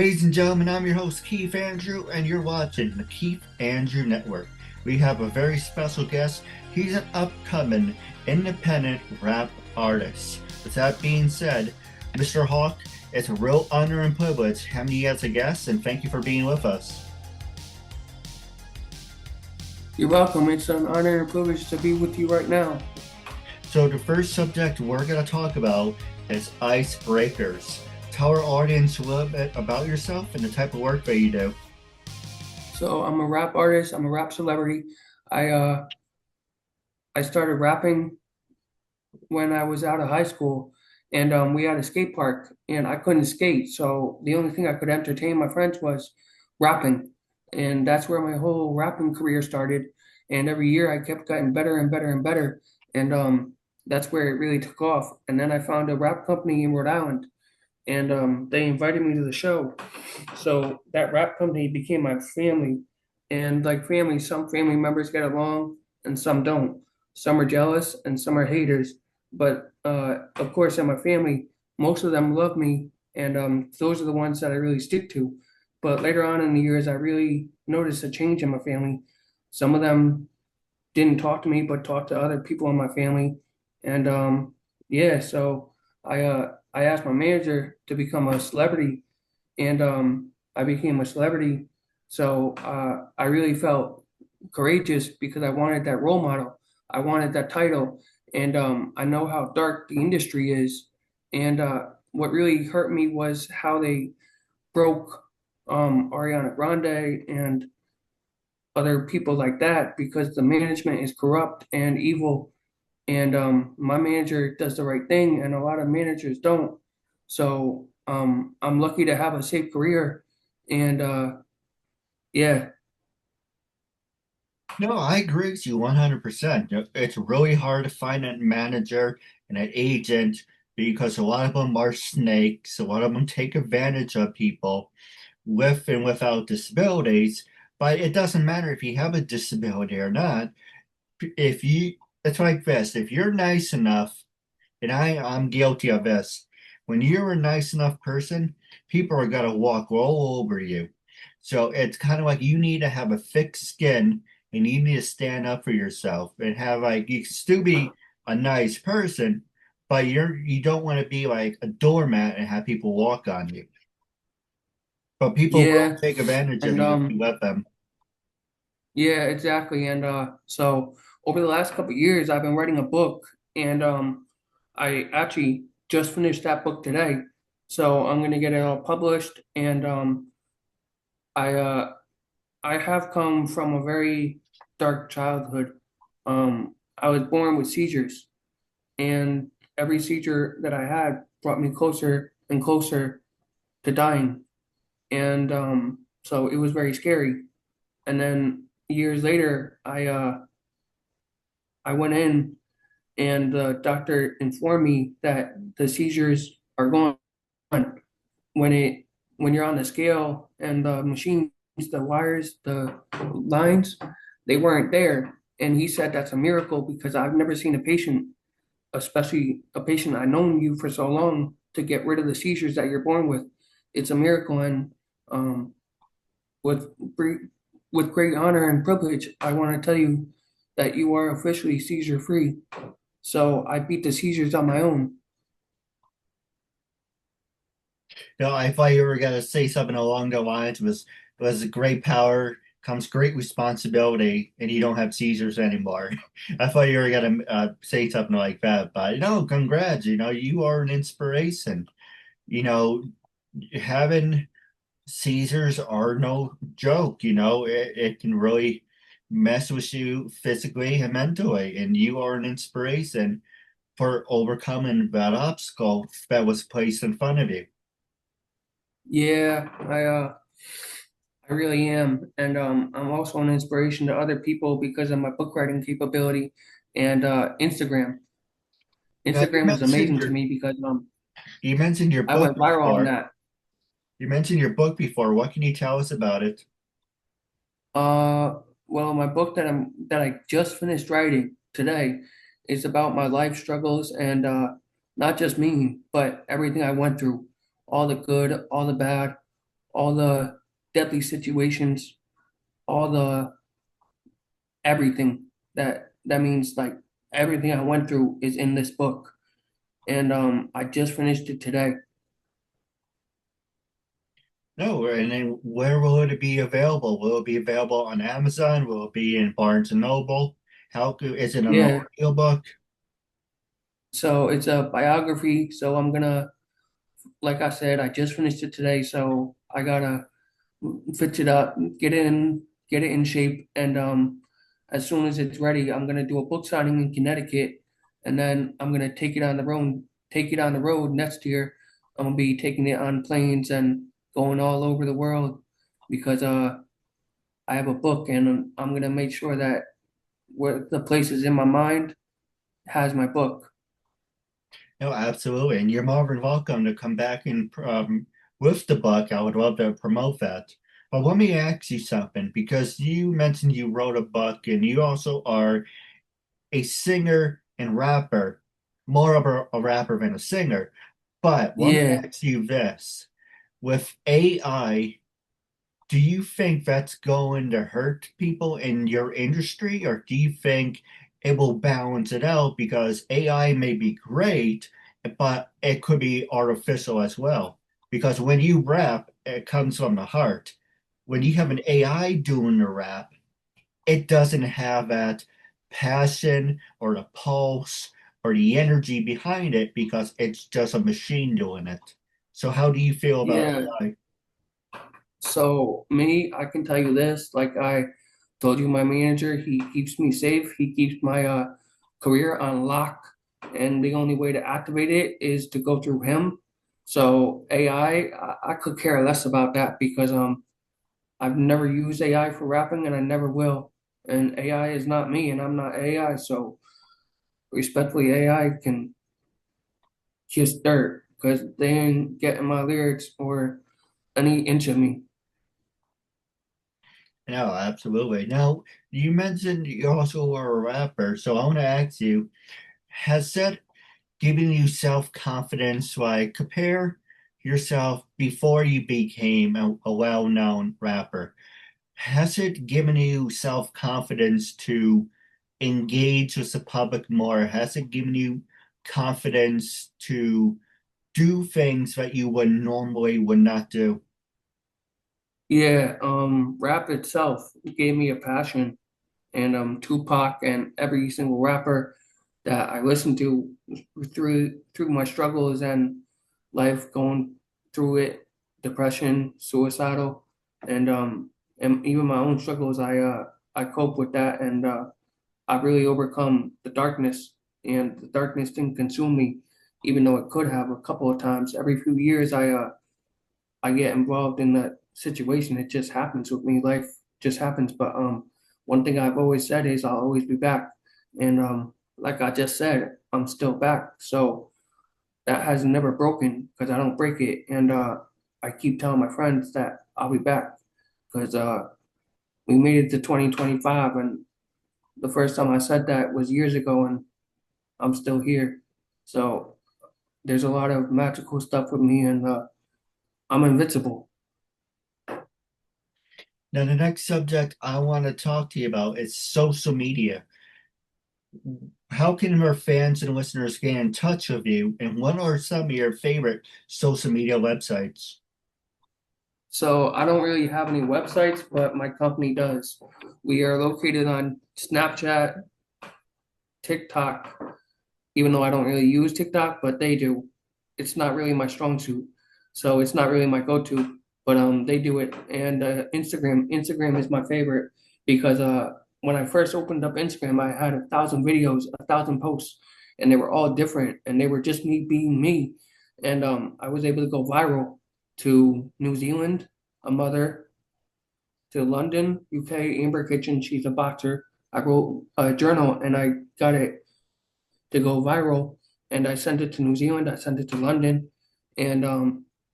Ladies and gentlemen, I'm your host Keith Andrew, and you're watching the Keith Andrew Network. We have a very special guest. He's an upcoming independent rap artist. With that being said, Mr. Hawk, it's a real honor and privilege having you as a guest, and thank you for being with us. You're welcome. It's an honor and privilege to be with you right now. So, the first subject we're going to talk about is icebreakers. Tell our audience a little bit about yourself and the type of work that you do. So I'm a rap artist. I'm a rap celebrity. I uh I started rapping when I was out of high school, and we had a skate park, and I couldn't skate, so the only thing I could entertain my friends was rapping, and that's where my whole rapping career started. And every year I kept getting better and better and better, and that's where it really took off. And then I found a rap company in Rhode Island, and they invited me to the show. So that rap company became my family. And like family, some family members get along and some don't. Some are jealous and some are haters. But of course, in my family, most of them love me, and those are the ones that I really stick to. But later on in the years, I really noticed a change in my family. Some of them didn't talk to me, but talked to other people in my family. And yeah, so I asked my manager to become a celebrity, and I became a celebrity. So I really felt courageous because I wanted that role model. I wanted that title, and I know how dark the industry is. And what really hurt me was how they broke Ariana Grande and other people like that because the management is corrupt and evil. And my manager does the right thing, and a lot of managers don't. So I'm lucky to have a safe career. And yeah, No, I agree with you 100%. It's really hard to find a manager and an agent because a lot of them are snakes. A lot of them take advantage of people with and without disabilities. But it doesn't matter if you have a disability or not. If you, it's like this, if you're nice enough, and I'm guilty of this, when you're a nice enough person, people are gonna walk all over you. So it's kind of like you need to have a thick skin and you need to stand up for yourself and have like you can still be a nice person, but you don't want to be like a doormat and have people walk on you. But people will yeah, take advantage of and you if you let them. yeah, exactly. And so over the last couple of years, I've been writing a book, and I actually just finished that book today. So I'm gonna get it all published, and I I have come from a very dark childhood. I was born with seizures, and every seizure that I had brought me closer and closer to dying. And so it was very scary. And then years later, I went in, and the doctor informed me that the seizures are gone when it when you're on the scale and the machines, the wires, the lines, they weren't there. And he said that's a miracle because I've never seen a patient, especially a patient I've known you for so long, to get rid of the seizures that you're born with. It's a miracle, and um, with great, with great honor and privilege, I want to tell you that you are officially seizure free. So I beat the seizures on my own. No, I thought you were gonna say something along the lines was great power comes great responsibility, and you don't have seizures anymore. I thought you were gonna say something like that, but no, congrats. You are an inspiration. You know, having seizures are no joke. It can really mess with you physically and mentally, and you are an inspiration for overcoming that obstacle that was placed in front of you. Yeah, I really am, and I'm also an inspiration to other people because of my book writing capability and Instagram. Now, Instagram is amazing to me because you mentioned your I book went viral on before. that. You mentioned your book before. What can you tell us about it? Uh, well, my book that I just finished writing today is about my life struggles, and not just me, but everything I went through, all the good, all the bad, all the deadly situations, all the everything that means like everything I went through is in this book. And I just finished it today. No, and then where will it be available? Will it be available on Amazon? Will it be in Barnes and Noble? Is it an Yeah, audiobook? so it's a biography. So I'm gonna, like I said, I just finished it today, so I gotta fix it up, get it in shape, and as soon as it's ready, I'm gonna do a book signing in Connecticut, and then I'm gonna take it on the road next year. I'm gonna be taking it on planes and going all over the world because I have a book, and I'm gonna make sure that where the places in my mind has my book. No, absolutely. And you're more than welcome to come back and with the book. I would love to promote that. But let me ask you something, because you mentioned you wrote a book and you also are a singer and rapper, more of a rapper than a singer. But let me Yeah, ask you this. With AI, do you think that's going to hurt people in your industry, or do you think it will balance it out because AI may be great, but it could be artificial as well? Because when you rap, it comes from the heart. When you have an AI doing the rap, it doesn't have that passion or the pulse or the energy behind it because it's just a machine doing it. So how do you feel about yeah. AI? So me, I can tell you this, like I told you, my manager, he keeps me safe. He keeps my career on lock, and the only way to activate it is to go through him. So AI, I could care less about that because I've never used AI for rapping, and I never will. And AI is not me, and I'm not AI. So respectfully, AI can kiss dirt because they ain't getting my lyrics or any inch of me. No, absolutely. Now, you mentioned you also are a rapper, so I want to ask you, has that given you self-confidence? Like, compare yourself before you became a well-known rapper. Has it given you self-confidence to engage with the public more? Has it given you confidence to do things that you would normally would not do? Yeah, rap itself gave me a passion, and Tupac and every single rapper that I listened to through my struggles and life, going through it, depression, suicidal, and even my own struggles, I cope with that, and I've really overcome the darkness, and the darkness didn't consume me, even though it could have a couple of times. Every few years, I get involved in that situation. It just happens with me. Life just happens. But one thing I've always said is I'll always be back. And like I just said, I'm still back. So that has never broken because I don't break it. And I keep telling my friends that I'll be back because we made it to 2025, and the first time I said that was years ago, and I'm still here. So there's a lot of magical stuff with me, and I'm invincible. Now, the next subject I want to talk to you about is social media. How can our fans and listeners get in touch with you? And what are some of your favorite social media websites? So I don't really have any websites, but my company does. We are located on Snapchat, TikTok, even though I don't really use TikTok, but they do. It's not really my strong suit, so it's not really my go-to, but they do it. And Instagram is my favorite because when I first opened up Instagram, I had 1,000 videos, 1,000 posts, and they were all different, and they were just me being me. And I was able to go viral to New Zealand, a mother, to London, UK, Amber Kitchen. She's a boxer. I wrote a journal and I got it to go viral. And I sent it to New Zealand. I sent it to London, and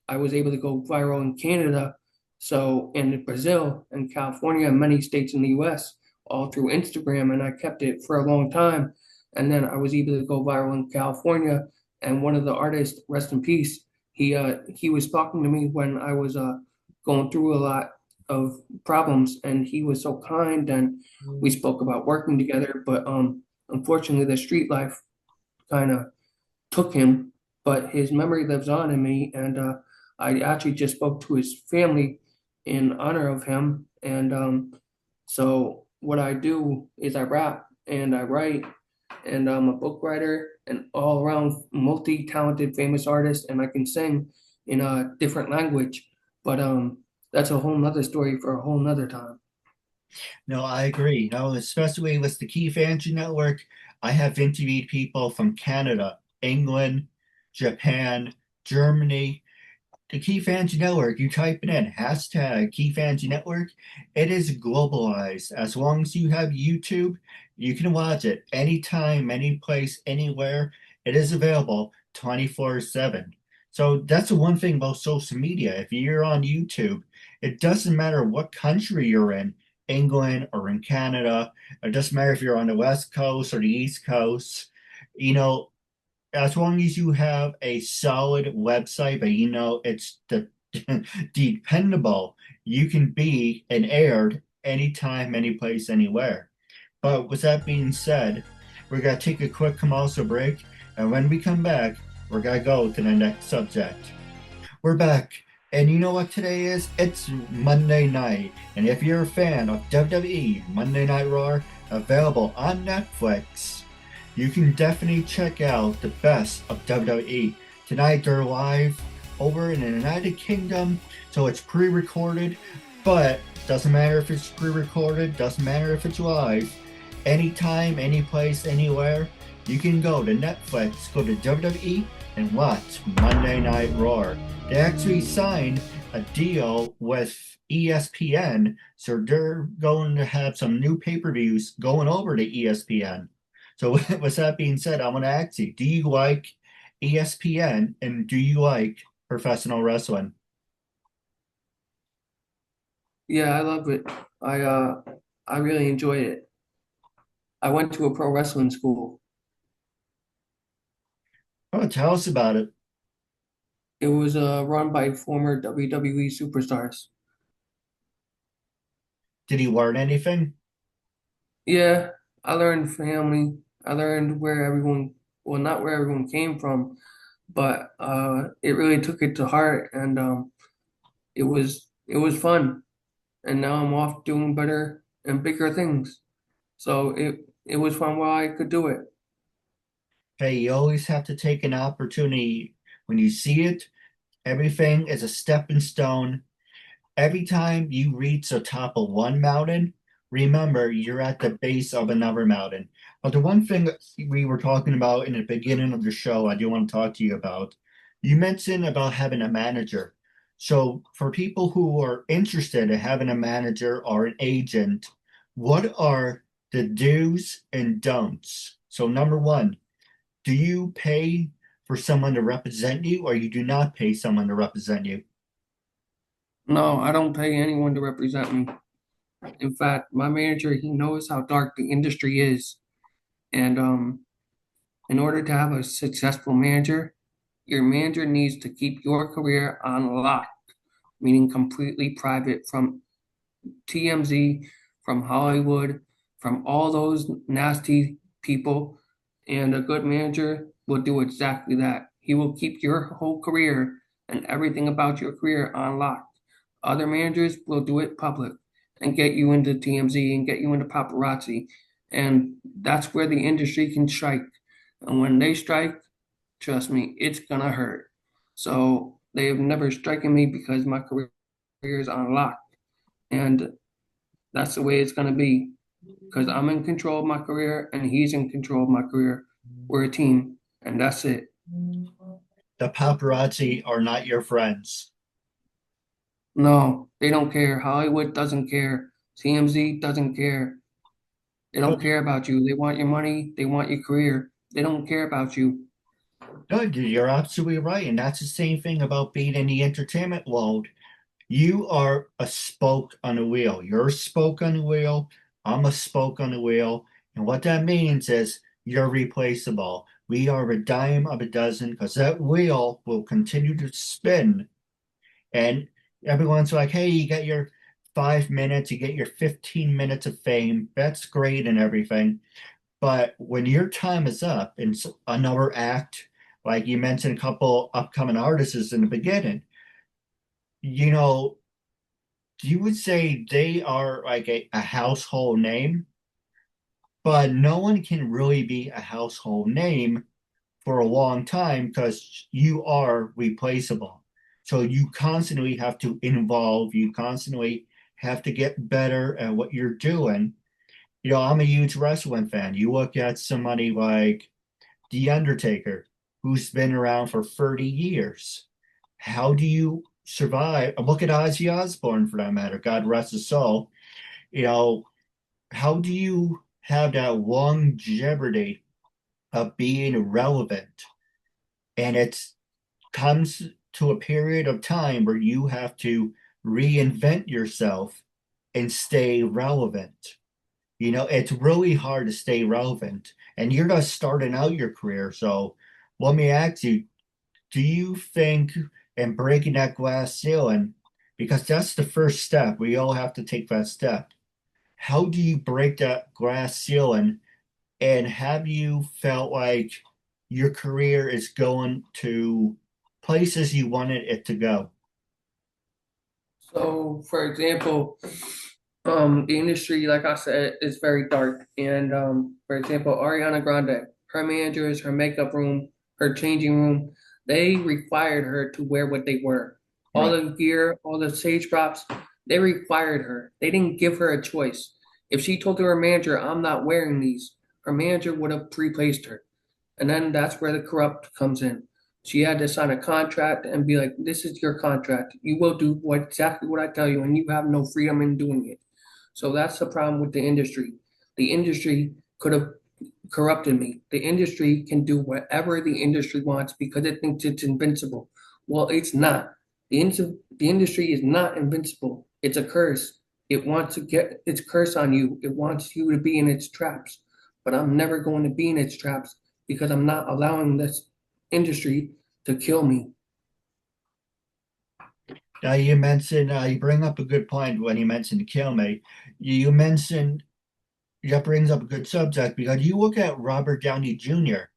I was able to go viral in Canada, so in Brazil and California and many states in the U.S. all through Instagram. And I kept it for a long time. And then I was able to go viral in California. And one of the artists, rest in peace, he was talking to me when I was going through a lot of problems, and he was so kind, and we spoke about working together. But unfortunately, the street life kind of took him, but his memory lives on in me. And I actually just spoke to his family in honor of him. And so what I do is I rap and I write, and I'm a book writer and all around multi-talented, famous artist, and I can sing in a different language. But that's a whole nother story for a whole nother time. No, I agree. No, especially with the Keith Andrew Network, I have interviewed people from Canada, England, Japan, Germany. The KeithAndrewNetwork, Network, you type it in, hashtag KeithAndrewNetwork. Network, it is globalized. As long as you have YouTube, you can watch it anytime, any place, anywhere. It is available 24/7. So that's the one thing about social media. If you're on YouTube, it doesn't matter what country you're in, England or in Canada. It doesn't matter if you're on the West Coast or the East Coast. You know, as long as you have a solid website, but it's dependable, you can be and aired anytime, any place, anywhere. But with that being said, we're gonna take a quick commercial break, and when we come back, we're gonna go to the next subject. We're back, and you know what today is? It's Monday night, and if you're a fan of WWE Monday Night Raw, available on Netflix, you can definitely check out the best of WWE. Tonight they're live over in the United Kingdom, so it's pre-recorded, but doesn't matter if it's pre-recorded, doesn't matter if it's live. Anytime, any place, anywhere, you can go to Netflix, go to WWE, and watch Monday Night Raw. They actually signed a deal with ESPN, so they're going to have some new pay-per-views going over to ESPN. So with that being said, I want to ask you, do you like ESPN and do you like professional wrestling? Yeah, I love it. I uh I really enjoy it. I went to a pro wrestling school. Oh, tell us about it. It was run by former WWE superstars. Did you learn anything? Yeah, I learned family. I learned where everyone, well, not where everyone came from, but it really took it to heart, and it was fun. And now I'm off doing better and bigger things. So it was fun while I could do it. Hey, you always have to take an opportunity when you see it. Everything is a stepping stone. Every time you reach the top of one mountain, remember you're at the base of another mountain. But the one thing we were talking about in the beginning of the show, I do want to talk to you about, you mentioned about having a manager. So for people who are interested in having a manager or an agent, what are the do's and don'ts? So number one, do you pay for someone to represent you or you do not pay someone to represent you? No, I don't pay anyone to represent me. In fact, my manager, he knows how dark the industry is. And in order to have a successful manager, your manager needs to keep your career on lock, meaning completely private from TMZ, from Hollywood, from all those nasty people. And a good manager will do exactly that. He will keep your whole career and everything about your career on lock. Other managers will do it public and get you into TMZ and get you into paparazzi. And that's where the industry can strike. And when they strike, trust me, it's gonna hurt. So they have never striken me because my career is on lock. And that's the way it's going to be because I'm in control of my career and he's in control of my career. We're a team, and that's it. The paparazzi are not your friends. No, they don't care. Hollywood doesn't care. TMZ doesn't care. They No, don't care about you. They want your money. They want your career. They don't care about you. no, you're absolutely right. And that's the same thing about being in the entertainment world. You are a spoke on a wheel. You're a spoke on the wheel. I'm a spoke on the wheel. And what that means is you're replaceable. We are a dime of a dozen because that wheel will continue to spin. And Everyone's like, hey, you get your 5 minutes, you get your 15 minutes of fame. That's great and everything. But when your time is up in another act, like you mentioned, a couple upcoming artists in the beginning, you know, you would say they are like a household name, but no one can really be a household name for a long time because you are replaceable. So you constantly have to evolve, you constantly have to get better at what you're doing. I'm a huge wrestling fan. You look at somebody like The Undertaker, who's been around for 30 years. How do you survive? Look at Ozzy Osbourne for that matter. God rest his soul. You know, how do you have that longevity of being relevant? And it comes to a period of time where you have to reinvent yourself and stay relevant. It's really hard to stay relevant, and you're just starting out your career. So let me ask you, do you think in breaking that glass ceiling, because that's the first step, we all have to take that step. How do you break that glass ceiling, and have you felt like your career is going to places you wanted it to go? So, for example, the industry, like I said, is very dark. And for example, Ariana Grande, her managers, her makeup room, her changing room, they required her to wear what they wear. All Right. the gear, all the stage props, they required her. They didn't give her a choice. If she told her manager, "I'm not wearing these," her manager would have replaced her. And then that's where the corrupt comes in. She had to sign a contract and be like, "This is your contract. You will do exactly what I tell you, and you have no freedom in doing it." So that's the problem with the industry. The industry could have corrupted me. The industry can do whatever the industry wants because it thinks it's invincible. Well, it's not. The industry is not invincible. It's a curse. It wants to get its curse on you. It wants you to be in its traps. But I'm never going to be in its traps because I'm not allowing this industry to kill me. Now you bring up a good point when you mentioned kill me. You mentioned that brings up a good subject because you look at Robert Downey Jr.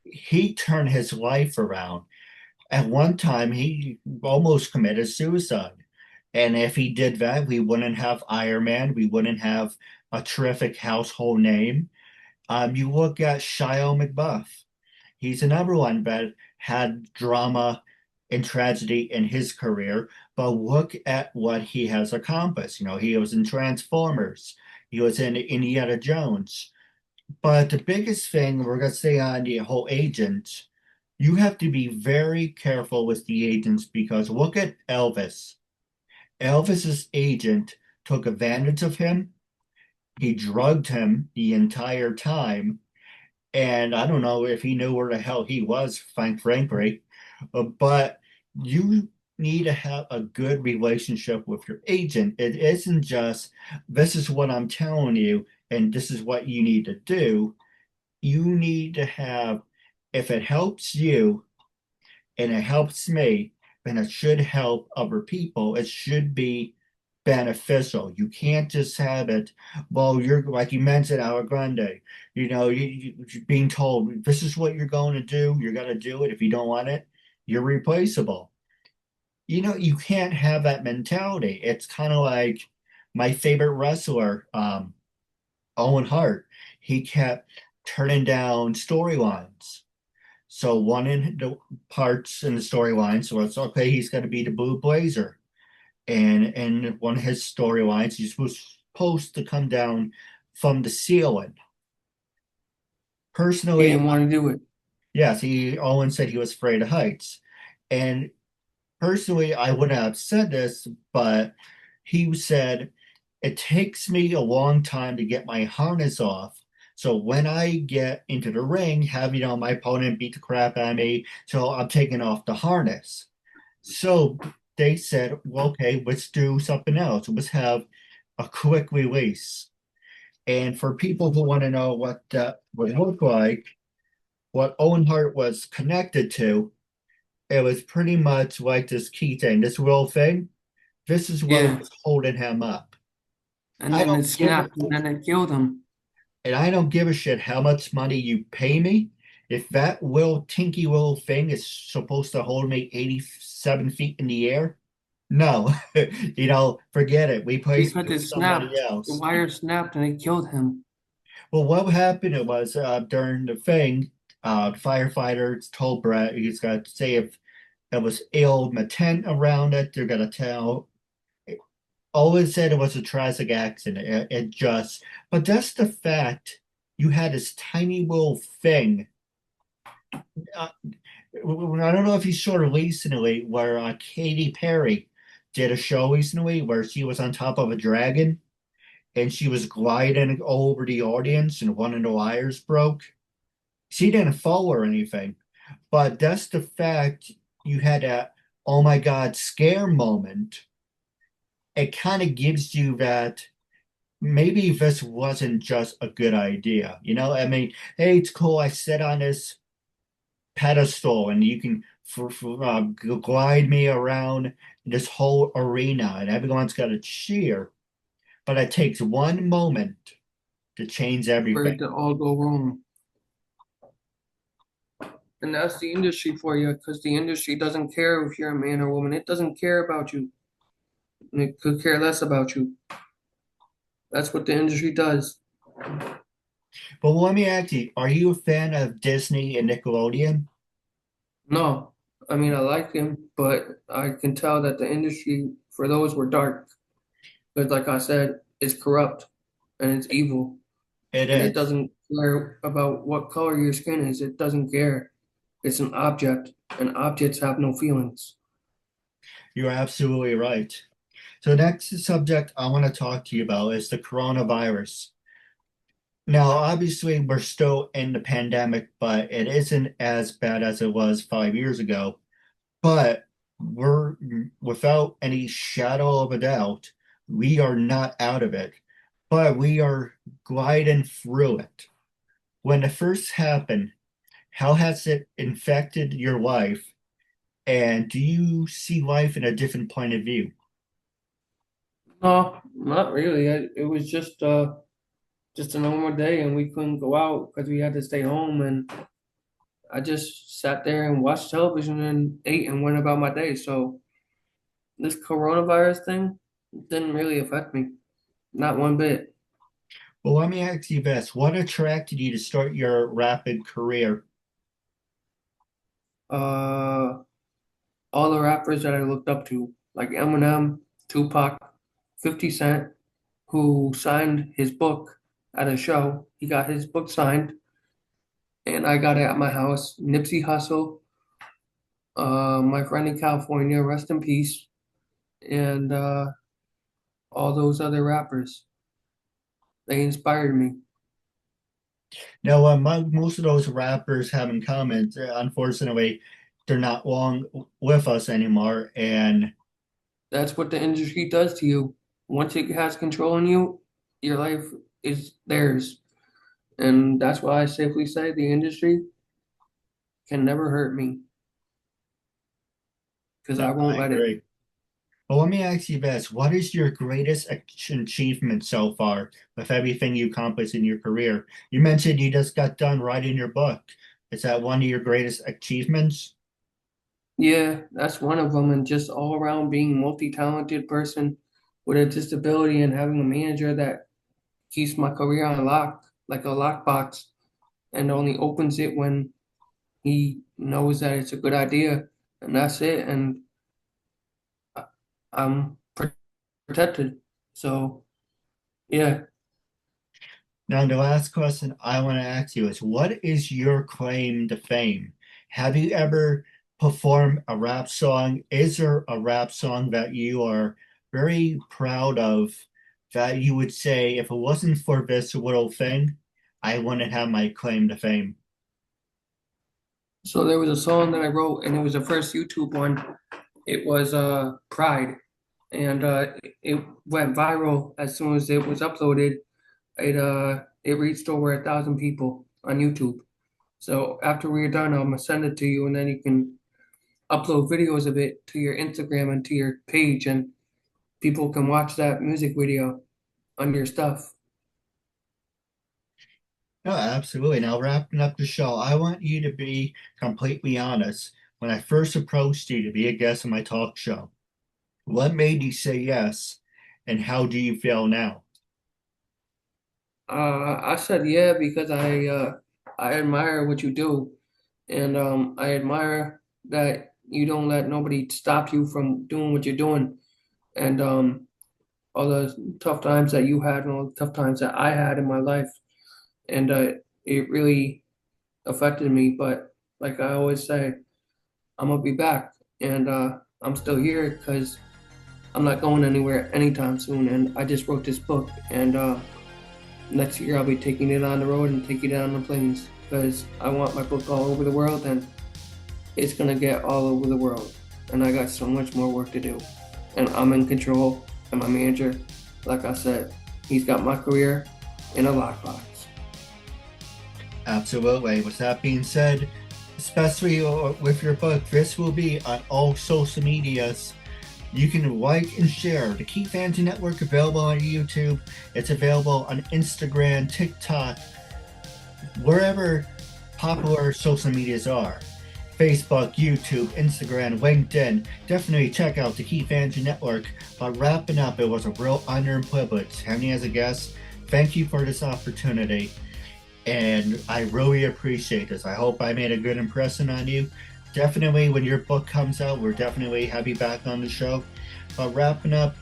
He turned his life around. At one time, he almost committed suicide. And if he did that, we wouldn't have Iron Man. We wouldn't have a terrific household name. You look at Shia McBuff. He's another one that had drama and tragedy in his career, but look at what he has accomplished. He was in Transformers, he was in Indiana Jones. But the biggest thing we're going to say on the whole agent, you have to be very careful with the agents because look at Elvis. Elvis's agent took advantage of him. He drugged him the entire time. And I don't know if he knew where the hell he was, frankly. But you need to have a good relationship with your agent. It isn't just, this is what I'm telling you, and this is what you need to do. You need to have, if it helps you and it helps me, then it should help other people. It should be beneficial. You can't just have it, well, you're like you mentioned, Our Grande, you're being told this is what you're going to do. You're going to do it. If you don't want it, you're replaceable. You can't have that mentality. It's kind of like my favorite wrestler, Owen Hart. He kept turning down storylines. So one in the parts in the storyline, so it's okay, he's going to be the Blue Blazer. And in one of his storylines, he's supposed to come down from the ceiling. He Personally, didn't want to do it. yes, Owen said he was afraid of heights. And personally, I wouldn't have said this, but he said, it takes me a long time to get my harness off. So when I get into the ring, my opponent beat the crap out of me, so I'm taking off the harness. So they said, well, okay, let's do something else. Let's have a quick release. And for people who want to know what that would look like, what Owen Hart was connected to, it was pretty much like this key thing, this real thing. This is what Yeah. was holding him up. And I then don't it give snapped and then it killed him. I don't give a shit how much money you pay me. If that little tinky little thing is supposed to hold me 87 feet in the air, no, forget it. Replace me Because it with somebody snapped. The else. wire snapped and it killed him. Well, what happened it was during the thing, firefighters told Brett he's got to say if there was ill intent around it, they're gonna tell. Always said it was a tragic accident. It just, but that's the fact. You had this tiny little thing. Uh, I don't know if you saw it recently where Katy Perry did a show recently where she was on top of a dragon and she was gliding over the audience and one of the wires broke. She didn't fall or anything, but that's the fact. You had a oh my God scare moment. It kind of gives you that maybe this wasn't just a good idea. I mean, hey, it's cool. I sit on this pedestal and you can glide me around this whole arena and everyone's got to cheer. But it takes one moment to change For everything. it to all go wrong. And that's the industry for you, because the industry doesn't care if you're a man or woman. It doesn't care about you. And it could care less about you. That's what the industry does. But let me ask you, are you a fan of Disney and Nickelodeon? No, I mean, I like him, but I can tell that the industry for those were dark. Because, like I said, it's corrupt and it's evil. It And it is. doesn't care about what color your skin is. It doesn't care. It's an object, and objects have no feelings. You're absolutely right. So next subject I want to talk to you about is the coronavirus. Now, obviously, we're still in the pandemic, but it isn't as bad as it was 5 years ago. But we're, without any shadow of a doubt, we are not out of it, but we are gliding through it. When it first happened, how has it infected your life? And do you see life in a different point of view? No, not really. It was just a normal day, and we couldn't go out because we had to stay home. And I just sat there and watched television and ate and went about my day. So this coronavirus thing didn't really affect me, not one bit. Well, let me ask you this. What attracted you to start your rapid career? Uh, all the rappers that I looked up to, like Eminem, Tupac, 50 Cent, who signed his book at a show. He got his book signed, and I got it at my house. Nipsey Hussle, my friend in California, rest in peace, and all those other rappers. They inspired me. Now, most of those rappers have in common, unfortunately, they're not long with us anymore. And That's what the industry does to you. Once it has control on you, your life is theirs. And that's why I safely say the industry can never hurt me because no, I won't I let it. agree. Well, let me ask you this. What is your greatest achievement so far with everything you accomplished in your career? You mentioned you just got done writing your book. Is that one of your greatest achievements? Yeah, that's one of them. And just all around being a multi-talented person with a disability and having a manager that keeps my career on lock, like a lockbox, and only opens it when he knows that it's a good idea. And that's it. And I- I'm protected. So, yeah. Now, the last question I want to ask you is what is your claim to fame? Have you ever performed a rap song? Is there a rap song that you are very proud of that you would say, if it wasn't for this little thing, I wouldn't have my claim to fame? So there was a song that I wrote, and it was the first YouTube one. It was Pride, and it went viral as soon as it was uploaded. It reached over 1,000 people on YouTube. So after we're done, I'm gonna send it to you, and then you can upload videos of it to your Instagram and to your page, and people can watch that music video on your stuff. No, absolutely. Now, wrapping up the show, I want you to be completely honest. When I first approached you to be a guest on my talk show, what made you say yes, and how do you feel now? I said yeah because I admire what you do, and I admire that you don't let nobody stop you from doing what you're doing, and all the tough times that you had and all the tough times that I had in my life, and it really affected me. But like I always say, I'm gonna be back, and I'm still here because I'm not going anywhere anytime soon. And I just wrote this book, and next year I'll be taking it on the road and taking it on the planes because I want my book all over the world, and it's gonna get all over the world. And I got so much more work to do, and I'm in control. And my manager, like I said, he's got my career in a lockbox. Absolutely. With that being said, especially with your book, this will be on all social medias. You can like and share the Keith Andrew Network, available on YouTube. It's available on Instagram, TikTok, wherever popular social medias are. Facebook, YouTube, Instagram, LinkedIn. Definitely check out the Keith Andrew Network. But wrapping up, it was a real honor and privilege having you as a guest. Thank you for this opportunity, and I really appreciate this. I hope I made a good impression on you. Definitely, when your book comes out, we're definitely have you back on the show. But wrapping up,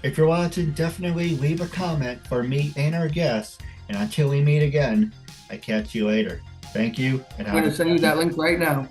if you're watching, definitely leave a comment for me and our guests. And until we meet again, I catch you later. Thank you, and I'm have gonna a send you good that night. link right now.